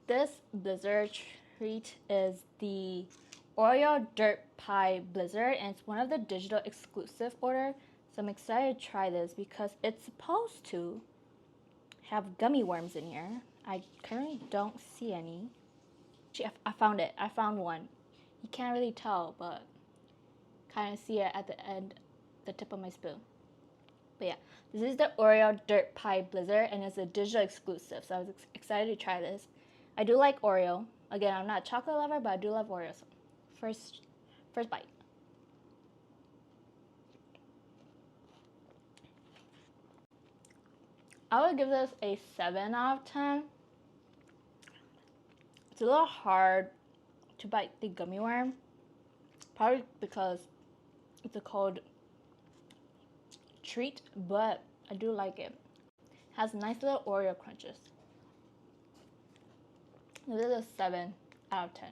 This Blizzard treat is the Oreo Dirt Pie Blizzard, and it's one of the digital exclusive order. So I'm excited to try this because it's supposed to have gummy worms in here. I currently don't see any. Actually, I found it. I found one. You can't really tell, but kind of see it at the end, the tip of my spoon. But yeah, this is the Oreo Dirt Pie Blizzard, and it's a digital exclusive, so I was excited to try this. I do like Oreo. Again, I'm not a chocolate lover, but I do love Oreo. So first bite. I would give this a 7 out of 10. It's a little hard to bite the gummy worm, probably because it's a cold treat, but I do like it. It has nice little Oreo crunches. This is a 7 out of 10.